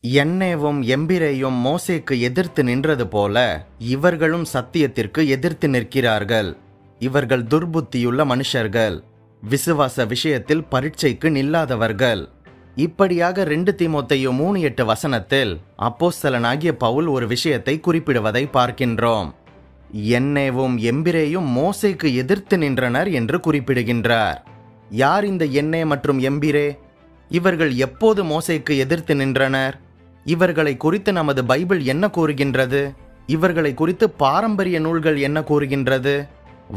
என்னேவும் எம்பிரேயும் மோசேக்கு எதிர்த்து நின்றது போல இவர்களும் சத்தியத்திற்கு எதிர்த்து நிற்கிறார்கள். இவர்கள் துர்புத்தியுள்ள மனுஷர்கள், விசுவாச விஷயத்தில் பரீட்சைக்கு நில்லாதவர்கள். இப்படியாக 2 தீமோத்தேயு 3:8 அப்போஸ்தலனாகிய பவுல் ஒரு விஷயத்தை குறிப்பிடுவதை பார்க்கின்றோம். என்னேவும் எம்பிரேயும் மோசேக்கு எதிர்த்து நின்றனர் என்று குறிப்பிடுகின்றார். யார் இந்த என்னே மற்றும் எம்பிரே? இவர்கள் எப்போது மோசேக்கு எதிர்த்து நின்றனர்? இவர்களை குறித்து நமது பைபிள் என்ன கூறுகின்றது? இவர்களை குறித்து பாரம்பரிய நூல்கள் என்ன கூறுகின்றது?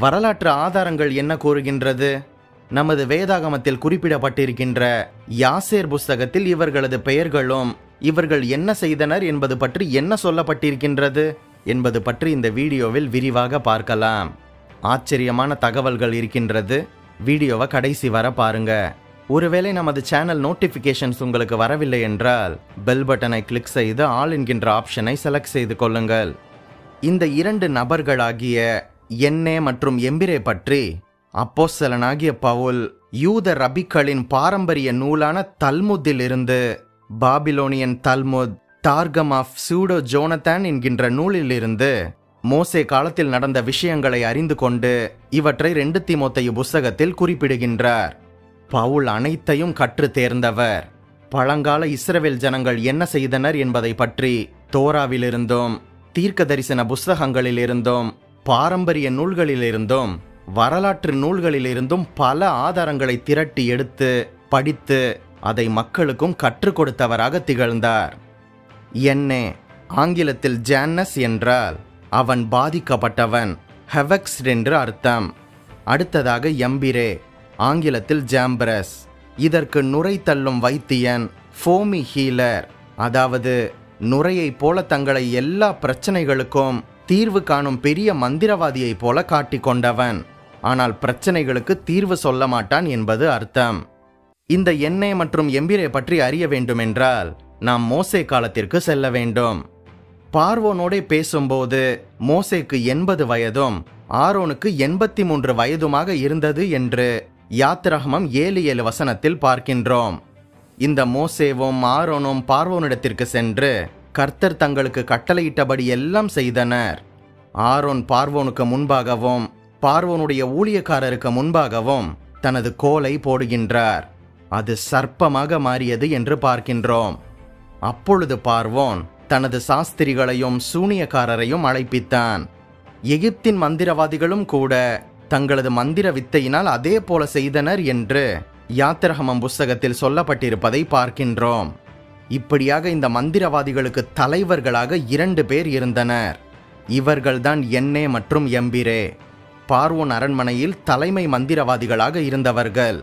வரலாற்று ஆதாரங்கள் என்ன கூறுகின்றது? நமது வேதாகமத்தில் குறிப்பிடப்பட்டிருக்கின்ற யாசேர் புஸ்தகத்தில் இவர்களது பெயர்களும் இவர்கள் என்ன செய்தனர் என்பது பற்றி என்ன சொல்லப்பட்டிருக்கின்றது என்பது பற்றி இந்த வீடியோவில் விரிவாக பார்க்கலாம். ஆச்சரியமான தகவல்கள் இருக்கின்றது. வீடியோவை கடைசி வர பாருங்க. ஒருவேளை நமது சேனல் நோட்டிபிகேஷன்ஸ் உங்களுக்கு வரவில்லை என்றால் பெல் பட்டனை கிளிக் செய்து ஆல் என்கின்ற ஆப்ஷனை செலக்ட் செய்து கொள்ளுங்கள். இந்த 2 நபர்களாகிய என்னே மற்றும் எம்பிரே பற்றி அப்போஸ்தலனாகிய பவுல் யூத ரபிக்களின் பாரம்பரிய நூலான தல்முத்தில் இருந்து, பாபிலோனியன் தல்முத், டார்கம் ஆஃப் சூடோ ஜோனத்தான் என்கின்ற நூலில் இருந்து மோசே காலத்தில் நடந்த விஷயங்களை அறிந்து கொண்டு இவற்றை 2 தீமோத்தேயு புஸ்தகத்தில் குறிப்பிடுகின்றார். பவுல் அனைத்தையும் கற்று தேர்ந்தவர். பழங்கால இஸ்ரவேல் ஜனங்கள் என்ன செய்தனர் என்பதை பற்றி தோராவிலிருந்தும் தீர்க்க தரிசன புஸ்தகங்களிலிருந்தும் பாரம்பரிய நூல்களிலிருந்தும் வரலாற்று நூல்களிலிருந்தும் பல ஆதாரங்களை திரட்டி எடுத்து படித்து அதை மக்களுக்கும் கற்றுக் கொடுத்தவராக திகழ்ந்தார். என்னே, ஆங்கிலத்தில் ஜான்னஸ் என்றால் அவன் பாதிக்கப்பட்டவன், ஹெவக்ஸ் என்று அர்த்தம். அடுத்ததாக எம்பிரே, ஆங்கிலத்தில் ஜாம்பரஸ். இதற்கு நுரை தள்ளும் வைத்தியன், ஃபோமி ஹீலர், அதாவது நுரையை போல தங்களை எல்லா பிரச்சனைகளுக்கும் தீர்வு காணும் பெரிய மந்திரவாதியை போல காட்டிக்கொண்டவன், ஆனால் பிரச்சனைகளுக்கு தீர்வு சொல்ல மாட்டான் என்பது அர்த்தம். இந்த எண்ணே மற்றும் எம்பிரே பற்றி அறிய வேண்டுமென்றால் நாம் மோசே காலத்திற்கு செல்ல வேண்டும். பார்வோனோடே பேசும்போது மோசேக்கு 80 வயதும் ஆரோனுக்கு 83 வயதுமாக இருந்தது என்று யாத்திராகமம் 7:7 பார்க்கின்றோம். இந்த மோசேவும் ஆரோனும் பார்வோனிடத்திற்கு சென்று கர்த்தர் தங்களுக்கு கட்டளையிட்டபடி எல்லாம் செய்தனர். ஆரோன் பார்வோனுக்கு முன்பாகவும் பார்வோனுடைய ஊழியக்காரருக்கு முன்பாகவும் தனது கோலை போடுகின்றார். அது சர்ப்பமாக மாறியது என்று பார்க்கின்றோம். அப்பொழுது பார்வோன் தனது சாஸ்திரிகளையும் சூனியக்காரரையும் அழைப்பித்தான். எகிப்தின் மந்திரவாதிகளும் கூட தங்களது மந்திர வித்தையினால் அதே போல செய்தனர் என்று யாத்திராகமம் புஸ்தகத்தில் சொல்லப்பட்டிருப்பதை பார்க்கின்றோம். இப்படியாக இந்த மந்திரவாதிகளுக்கு தலைவர்களாக 2 பேர் இருந்தனர். இவர்கள்தான் என்னே மற்றும் எம்பிரே. பார்வோன் அரண்மனையில் தலைமை மந்திரவாதிகளாக இருந்தவர்கள்.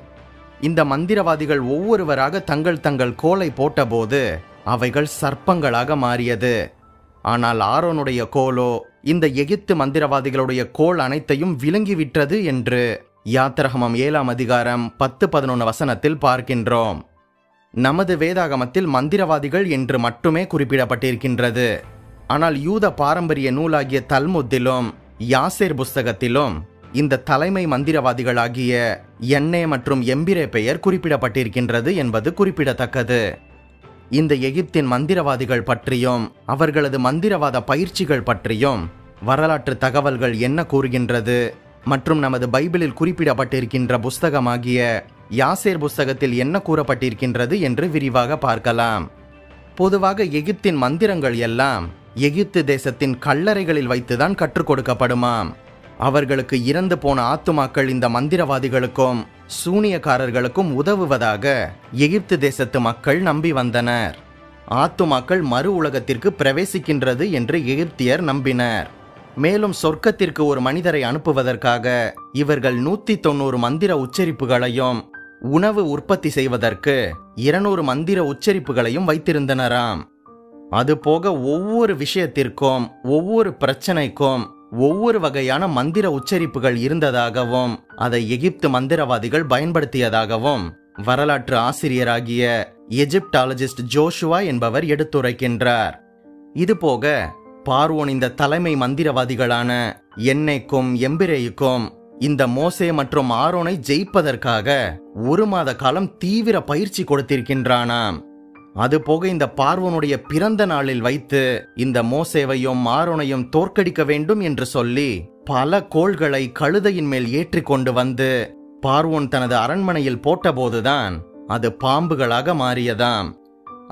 இந்த மந்திரவாதிகள் ஒவ்வொருவராக தங்கள் கோலை போட்டபோது அவைகள் சர்ப்பங்களாக மாறியது. ஆனால் ஆரோனுடைய கோலோ இந்த எகிப்து மந்திரவாதிகளுடைய கோல் அனைத்தையும் விழுங்கிவிட்டது என்று யாத்திராகமம் 7:10-11 பார்க்கின்றோம். நமது வேதாகமத்தில் மந்திரவாதிகள் என்று மட்டுமே குறிப்பிடப்பட்டிருக்கின்றது. ஆனால் யூத பாரம்பரிய நூலாகிய தல்முத்திலும் யாசேர் புஸ்தகத்திலும் இந்த தலைமை மந்திரவாதிகளாகிய என்னே மற்றும் எம்பிரே பெயர் குறிப்பிடப்பட்டிருக்கின்றது என்பது குறிப்பிடத்தக்கது. இந்த எகிப்தின் மந்திரவாதிகள் பற்றியும் அவர்களது மந்திரவாத பயிற்சிகள் பற்றியும் வரலாற்று தகவல்கள் என்ன கூறுகின்றது மற்றும் நமது பைபிளில் குறிப்பிடப்பட்டிருக்கின்ற புஸ்தகமாகிய யாசேர் புஸ்தகத்தில் என்ன கூறப்பட்டிருக்கின்றது என்று விரிவாக பார்க்கலாம். பொதுவாக எகிப்தின் மந்திரங்கள் எல்லாம் எகிப்து தேசத்தின் கல்லறைகளில் வைத்துதான் கற்றுக் கொடுக்கப்படுமாம். அவர்களுக்கு இறந்து போன ஆத்துமாக்கள் இந்த மந்திரவாதிகளுக்கும் சூனியக்காரர்களுக்கும் உதவுவதாக எகிப்து தேசத்து மக்கள் நம்பி வந்தனர். ஆத்துமாக்கள் மறு உலகத்திற்கு பிரவேசிக்கின்றது என்று எகிப்தியர் நம்பினர். மேலும் சொர்க்கத்திற்கு ஒரு மனிதரை அனுப்புவதற்காக இவர்கள் 190 மந்திர உச்சரிப்புகளையும் உணவு உற்பத்தி செய்வதற்கு 200 மந்திர உச்சரிப்புகளையும் வைத்திருந்தனராம். அதுபோக ஒவ்வொரு விஷயத்திற்கும் ஒவ்வொரு பிரச்சனைக்கும் ஒவ்வொரு வகையான மந்திர உச்சரிப்புகள் இருந்ததாகவும் அதை எகிப்து மந்திரவாதிகள் பயன்படுத்தியதாகவும் வரலாற்று ஆசிரியராகிய எஜிப்டாலஜிஸ்ட் ஜோஷுவா என்பவர் எடுத்துரைக்கின்றார். இதுபோக பார்வோன் இந்த தலைமை மந்திரவாதிகளான என்னேக்கும் எம்பிரேயுக்கும் இந்த மோசே மற்றும் ஆரோனை ஜெயிப்பதற்காக 1 மாத காலம் தீவிர பயிற்சி கொடுத்திருக்கின்றானாம். அதுபோக இந்த பார்வோனுடைய பிறந்த நாளில் வைத்து இந்த மோசேவையும் ஆரோனையும் தோற்கடிக்க வேண்டும் என்று சொல்லி பல கோள்களை கழுதையின் மேல் ஏற்றி கொண்டு வந்து பார்வோன் தனது அரண்மனையில் போட்டபோதுதான் அது பாம்புகளாக மாறியதாம்.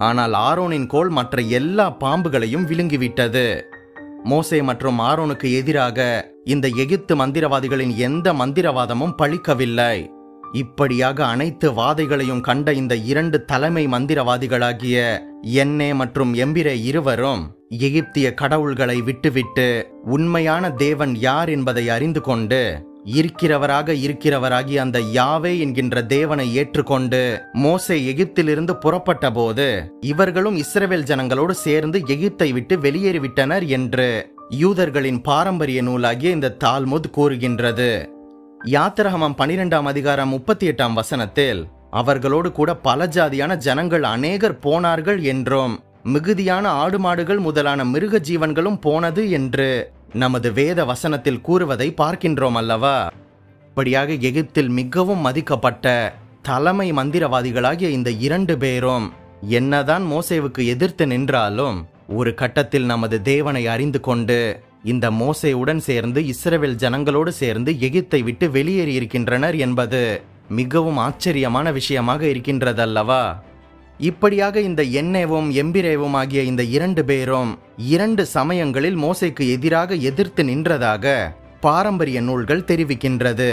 ஆனால் ஆரோனின் கோல் மற்ற எல்லா பாம்புகளையும் விழுங்கிவிட்டது. மோசே மற்றும் ஆரோனுக்கு எதிராக இந்த எகிப்து மந்திரவாதிகளின் எந்த மந்திரவாதமும் பலிக்கவில்லை. இப்படியாக அனைத்து வாதைகளையும் கண்ட இந்த 2 தலைமை மந்திரவாதிகளாகிய எண்ணே மற்றும் எம்பிரே இருவரும் எகிப்திய கடவுள்களை விட்டுவிட்டு உண்மையான தேவன் யார் என்பதை அறிந்து கொண்டு இருக்கிறவராகிய அந்த யாவே என்கின்ற தேவனை ஏற்றுக்கொண்டு மோசே எகிப்திலிருந்து புறப்பட்ட போது இவர்களும் இஸ்ரவேல் ஜனங்களோடு சேர்ந்து எகிப்தை விட்டு வெளியேறிவிட்டனர் என்று யூதர்களின் பாரம்பரிய நூலாகிய இந்த தால்முத் கூறுகின்றது. யாத்திராகமம் 12ஆம் அதிகாரம் 38ஆம் வசனத்தில் அவர்களோடு கூட பல ஜாதியான ஜனங்கள் அநேகர் போனார்கள் என்றும் மிகுதியான ஆடு மாடுகள் முதலான மிருக ஜீவன்களும் போனது என்று நமது வேத வசனத்தில் கூறுவதை பார்க்கின்றோம் அல்லவா? இப்படியாக எகிப்தில் மிகவும் மதிக்கப்பட்ட தலைமை மந்திரவாதிகளாகிய இந்த 2 பேரும் என்னதான் மோசேவுக்கு எதிர்த்து நின்றாலும் ஒரு கட்டத்தில் நமது தேவனை அறிந்து கொண்டு இந்த மோசேவுடன் சேர்ந்து இஸ்ரவேல் ஜனங்களோடு சேர்ந்து எகிப்தை விட்டு வெளியேறி இருக்கின்றனர் என்பது மிகவும் ஆச்சரியமான விஷயமாக இருக்கின்றதல்லவா? இப்படியாக இந்த எண்ணேவும் எம்பிரேவும் ஆகிய இந்த 2 பேரும் 2 சமயங்களில் மோசேக்கு எதிராக எதிர்த்து நின்றதாக பாரம்பரிய நூல்கள் தெரிவிக்கின்றது.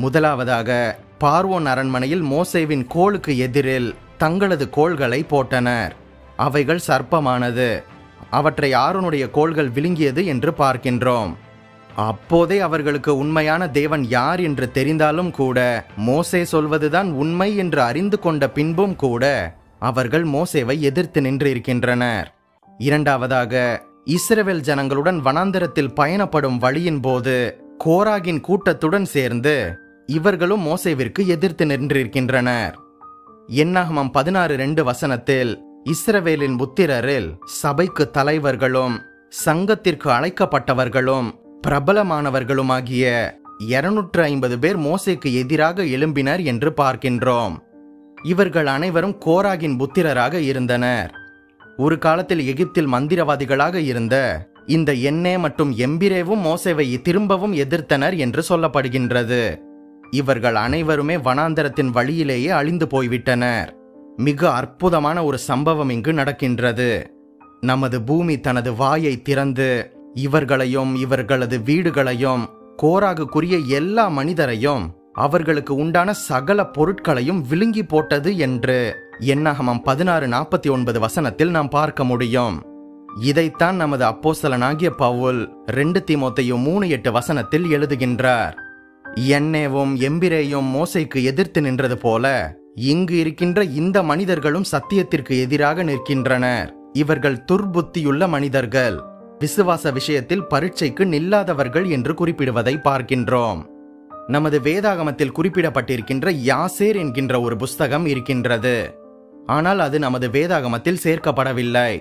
முதலாவதாக பார்வோன் அரண்மனையில் மோசேவின் கோலுக்கு எதிரில் தங்களது கோல்களை போட்டனர். அவைகள் சர்ப்பமானது. அவற்றை ஆரோனுடைய கோல்கள் விழுங்கியது என்று பார்க்கின்றோம். அப்போதே அவர்களுக்கு உண்மையான தேவன் யார் என்று தெரிந்தாலும் கூட மோசே சொல்வதுதான் உண்மை என்று அறிந்து கொண்ட பின்பும் கூட அவர்கள் மோசேவை எதிர்த்து நின்று இருக்கின்றனர். இரண்டாவதாக இஸ்ரவேல் ஜனங்களுடன் வனாந்தரத்தில் பயணப்படும் வழியின் போது கோராகின் கூட்டத்துடன் சேர்ந்து இவர்களும் மோசேவிற்கு எதிர்த்து நின்றிருக்கின்றனர். என்னாகமம் 16:2 வசனத்தில் இஸ்ரவேலின் புத்திரரில் சபைக்கு தலைவர்களும் சங்கத்திற்கு அழைக்கப்பட்டவர்களும் பிரபலமானவர்களுமாகிய 250 பேர் மோசேக்கு எதிராக எழும்பினர் என்று பார்க்கின்றோம். இவர்கள் அனைவரும் கோராகின் புத்திரராக இருந்தனர். ஒரு காலத்தில் எகிப்தில் மந்திரவாதிகளாக இருந்த இந்த எண்ணே மற்றும் எம்பிரேவும் மோசேவை திரும்பவும் எதிர்த்தனர் என்று சொல்லப்படுகின்றது. இவர்கள் அனைவருமே வனாந்தரத்தின் வழியிலேயே அழிந்து போய்விட்டனர். மிக அற்புதமான ஒரு சம்பவம் இங்கு நடக்கின்றது. நமது பூமி தனது வாயை திறந்து இவர்களையும் இவர்களது வீடுகளையும் கோராகுக்குரிய எல்லா மனிதரையும் அவர்களுக்கு உண்டான சகல பொருட்களையும் விழுங்கி போட்டது என்று என்னாகமம் 16:49 வசனத்தில் நாம் பார்க்க முடியும். இதைத்தான் நமது அப்போஸ்தலனாகிய பவுல் 2 தீமோத்தேயு 3:8 வசனத்தில் எழுதுகின்றார். எண்ணேவும் எம்பிரேயும் மோசேக்கு எதிர்த்து நின்றது போல இங்கு இருக்கின்ற இந்த மனிதர்களும் சத்தியத்திற்கு எதிராக நிற்கின்றனர். இவர்கள் துர்புத்தியுள்ள மனிதர்கள், விசுவாச விஷயத்தில் பரீட்சைக்கு நில்லாதவர்கள் என்று குறிப்பிடுவதை பார்க்கின்றோம். நமது வேதாகமத்தில் குறிப்பிடப்பட்டிருக்கின்ற யாசேர் என்கின்ற ஒரு புஸ்தகம் இருக்கின்றது. ஆனால் அது நமது வேதாகமத்தில் சேர்க்கப்படவில்லை.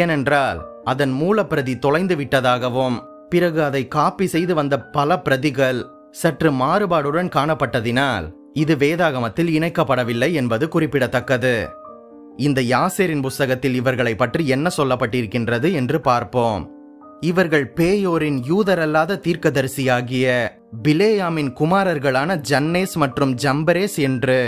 ஏனென்றால் அதன் மூலப்பிரதி தொலைந்து விட்டதாகவும் பிறகு அதை காப்பி செய்து வந்த பல பிரதிகள் சற்று மாறுபாடுடன் காணப்பட்டதினால் இது வேதாகமத்தில் இணைக்கப்படவில்லை என்பது குறிப்பிடத்தக்கது. இந்த யாசேரின் புஸ்தகத்தில் இவர்களை பற்றி என்ன சொல்லப்பட்டிருக்கின்றது என்று பார்ப்போம். இவர்கள் பேயோரின் யூதரல்லாத தீர்க்கதரிசியாகிய பிலேயாமின் குமாரர்களான ஜன்னேஸ் மற்றும் ஜம்பரேஸ் என்று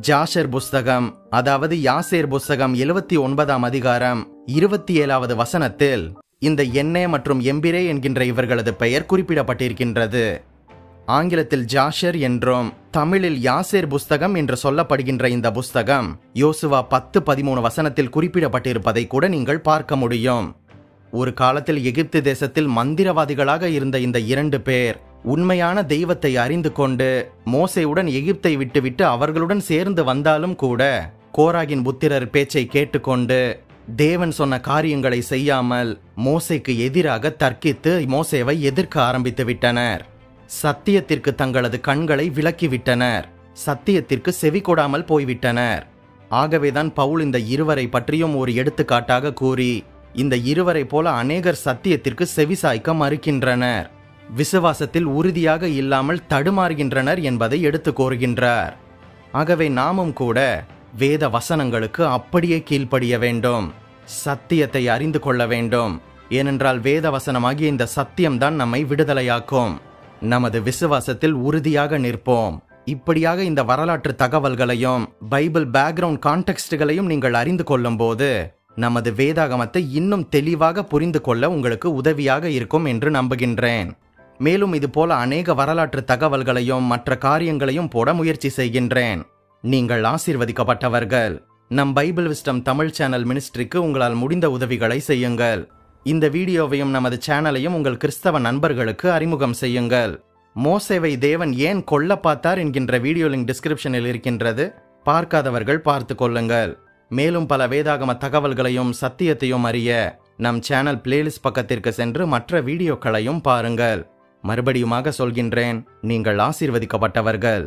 ஜாஷர் புஸ்தகம், அதாவது யாசேர் புஸ்தகம் 79ஆம் அதிகாரம் 27வது வசனத்தில் இந்த எண்ணே மற்றும் எம்பிரே என்கின்ற இவர்களது பெயர் குறிப்பிடப்பட்டிருக்கின்றது. ஆங்கிலத்தில் ஜாஷர் என்றும் தமிழில் யாசேர் புஸ்தகம் என்று சொல்லப்படுகின்ற இந்த புஸ்தகம் யோசுவா 10:13 வசனத்தில் குறிப்பிடப்பட்டிருப்பதை கூட நீங்கள் பார்க்க முடியும். ஒரு காலத்தில் எகிப்து தேசத்தில் மந்திரவாதிகளாக இருந்த இந்த 2 பேர் உண்மையான தெய்வத்தை அறிந்து கொண்டு மோசேவுடன் எகிப்தை விட்டுவிட்டு அவர்களுடன் சேர்ந்து வந்தாலும் கூட கோராகின் புத்திரர் பேச்சை கேட்டுக்கொண்டு தேவன் சொன்ன காரியங்களை செய்யாமல் மோசேக்கு எதிராக தர்க்கித்து மோசேவை எதிர்க்க ஆரம்பித்து விட்டனர். சத்தியத்திற்கு தங்களது கண்களை விலக்கிவிட்டனர். சத்தியத்திற்கு செவி கொடாமல் போய்விட்டனர். ஆகவேதான் பவுல் இந்த இருவரை பற்றியும் ஒரு எடுத்துக்காட்டாக கூறி இந்த இருவரை போல அநேகர் சத்தியத்திற்கு செவிசாய்க்க மறுக்கின்றனர், விசுவாசத்தில் உறுதியாக இல்லாமல் தடுமாறுகின்றனர் என்பதை எடுத்து கூறுகின்றார். ஆகவே நாமும் கூட வேத வசனங்களுக்கு அப்படியே கீழ்ப்படிய வேண்டும். சத்தியத்தை அறிந்து கொள்ள வேண்டும். ஏனென்றால் வேத வசனமாகிய இந்த சத்தியம்தான் நம்மை விடுதலையாக்கும். நமது விசுவாசத்தில் உறுதியாக நிற்போம். இப்படியாக இந்த வரலாற்று தகவல்களையும் பைபிள் பேக்ரவுண்ட் கான்டெக்ஸ்டுகளையும் நீங்கள் அறிந்து கொள்ளும் போது நமது வேதாகமத்தை இன்னும் தெளிவாக புரிந்து கொள்ள உங்களுக்கு உதவியாக இருக்கும் என்று நம்புகின்றேன். மேலும் இது போல அநேக வரலாற்று தகவல்களையும் மற்ற காரியங்களையும் போட முயற்சி செய்கின்றேன். நீங்கள் ஆசீர்வதிக்கப்பட்டவர்கள். நம் பைபிள் விஸ்டம் தமிழ் சேனல் மினிஸ்ட்ரிக்கு உங்களால் முடிந்த உதவிகளை செய்யுங்கள். இந்த வீடியோவையும் நமது சேனலையும் உங்கள் கிறிஸ்தவ நண்பர்களுக்கு அறிமுகம் செய்யுங்கள். மோசேவை தேவன் ஏன் கொல்ல பார்த்தார் என்கின்ற வீடியோ லிங்க் டிஸ்கிரிப்ஷனில் இருக்கின்றது. பார்க்காதவர்கள் பார்த்து கொள்ளுங்கள். மேலும் பல வேதாகம தகவல்களையும் சத்தியத்தையும் அறிய நம் சேனல் பிளேலிஸ்ட் பக்கத்திற்கு சென்று மற்ற வீடியோக்களையும் பாருங்கள். மறுபடியுமாக சொல்கின்றேன், நீங்கள் ஆசீர்வதிக்கப்பட்டவர்கள்.